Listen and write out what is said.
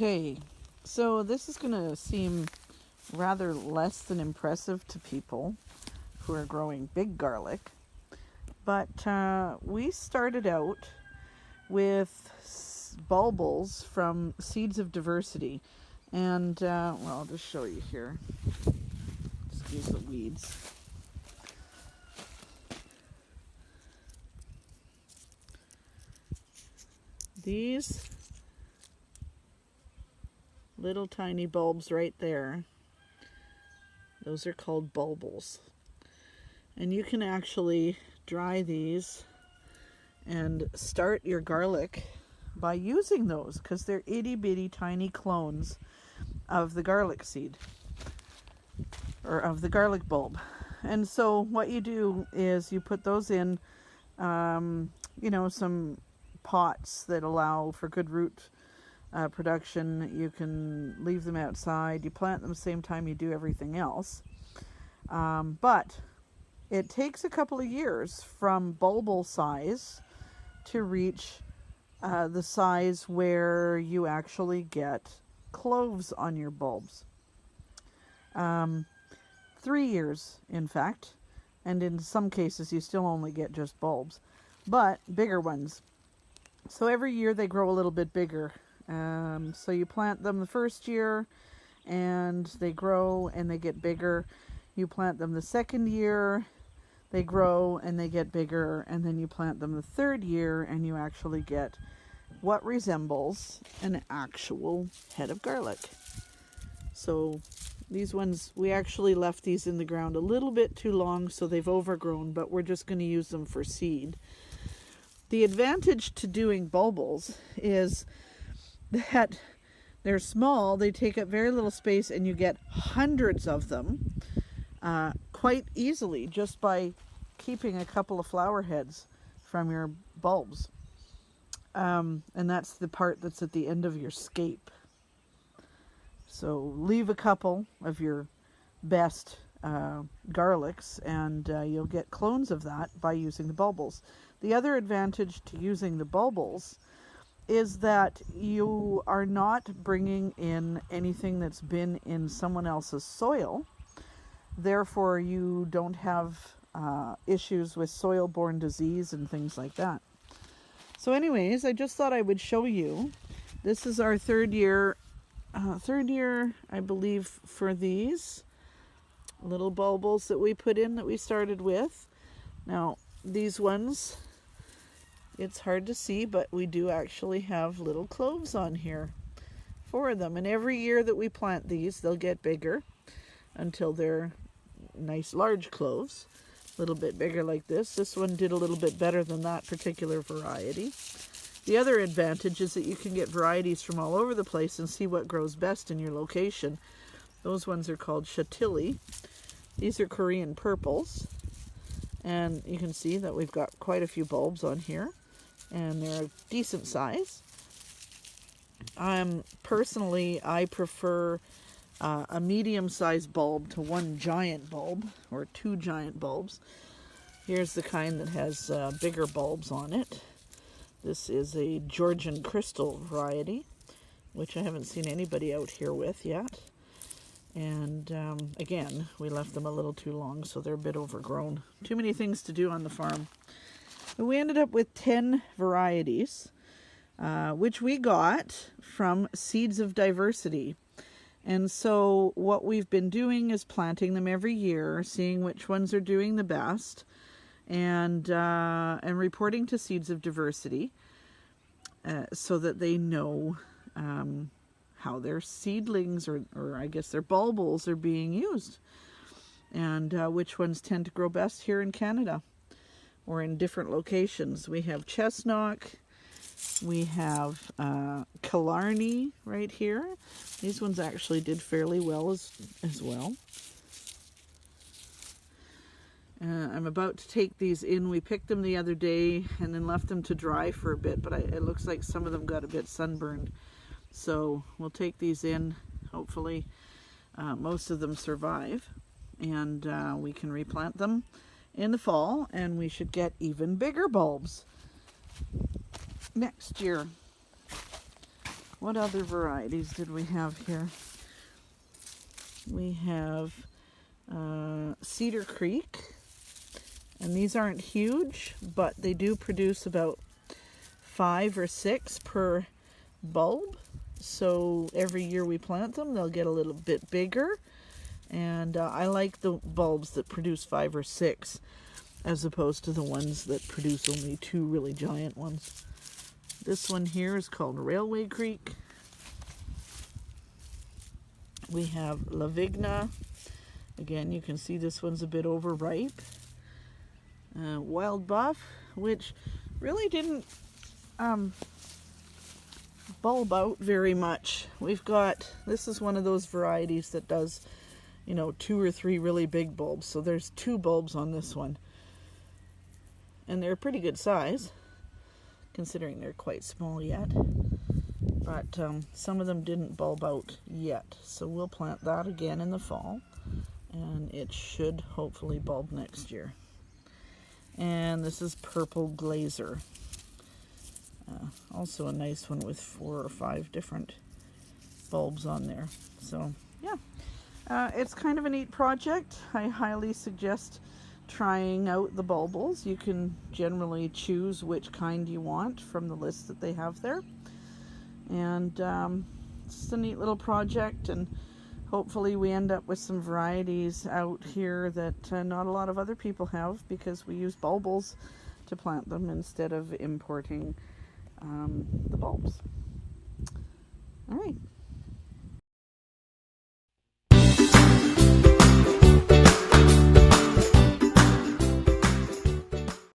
Okay, so this is going to seem rather less than impressive to people who are growing big garlic, but we started out with bulbils from Seeds of Diversity, and well, I'll just show you here. Excuse the weeds. These little tiny bulbs right there, those are called bulbils. And you can actually dry these and start your garlic by using those, because they're itty bitty tiny clones of the garlic seed, or of the garlic bulb. And so what you do is you put those in some pots that allow for good root production. You can leave them outside. You plant them the same time you do everything else. But it takes a couple of years from bulbil size to reach the size where you actually get cloves on your bulbs. 3 years, in fact, and in some cases you still only get just bulbs, but bigger ones. So every year they grow a little bit bigger. So you plant them the first year and they grow and they get bigger. You plant them the second year, they grow and they get bigger, and then you plant them the third year and you actually get what resembles an actual head of garlic. So these ones, we actually left these in the ground a little bit too long, so they've overgrown, but we're just going to use them for seed. The advantage to doing bulbils is that they're small, they take up very little space, and you get hundreds of them quite easily just by keeping a couple of flower heads from your bulbs. And that's the part that's at the end of your scape. So leave a couple of your best garlics, and you'll get clones of that by using the bulbils. The other advantage to using the bulbils is that you are not bringing in anything that's been in someone else's soil. Therefore, you don't have issues with soil-borne disease and things like that. So anyways, I just thought I would show you. This is our third year, I believe, for these little bulbils that we put in, that we started with. Now, these ones, it's hard to see, but we do actually have little cloves on here, 4 of them. And every year that we plant these, they'll get bigger until they're nice large cloves, a little bit bigger like this. This one did a little bit better than that particular variety. The other advantage is that you can get varieties from all over the place and see what grows best in your location. Those ones are called Chantilly. These are Korean purples. And you can see that we've got quite a few bulbs on here, and they're a decent size. Personally, I prefer a medium-sized bulb to one giant bulb, or 2 giant bulbs. Here's the kind that has bigger bulbs on it. This is a Georgian crystal variety, which I haven't seen anybody out here with yet. And again, we left them a little too long, so they're a bit overgrown. Too many things to do on the farm. But we ended up with 10 varieties, which we got from Seeds of Diversity. And so what we've been doing is planting them every year, seeing which ones are doing the best, and reporting to Seeds of Diversity so that they know how their seedlings, or I guess their bulbils, are being used, and which ones tend to grow best here in Canada or in different locations. We have chestnut, we have Killarney right here. These ones actually did fairly well as well. I'm about to take these in. We picked them the other day and then left them to dry for a bit, but it looks like some of them got a bit sunburned. So we'll take these in. Hopefully most of them survive, and we can replant them in the fall, and we should get even bigger bulbs next year. What other varieties did we have here? We have Cedar Creek, and these aren't huge, but they do produce about 5 or 6 per bulb. So every year we plant them, they'll get a little bit bigger. And I like the bulbs that produce 5 or 6 as opposed to the ones that produce only 2 really giant ones. This one here is called Railway Creek. We have La Vigna. Again, you can see this one's a bit overripe. Wild Buff, which really didn't bulb out very much. We've got, this is one of those varieties that does, you know, 2 or 3 really big bulbs. So there's 2 bulbs on this one. And they're a pretty good size, considering they're quite small yet. But some of them didn't bulb out yet. So we'll plant that again in the fall. And it should hopefully bulb next year. And this is Purple Glazer. Also a nice one with 4 or 5 different bulbs on there. So yeah, it's kind of a neat project. I highly suggest trying out the bulbils. You can generally choose which kind you want from the list that they have there. And it's just a neat little project, and hopefully we end up with some varieties out here that not a lot of other people have, because we use bulbils to plant them instead of importing the bulbs. All right.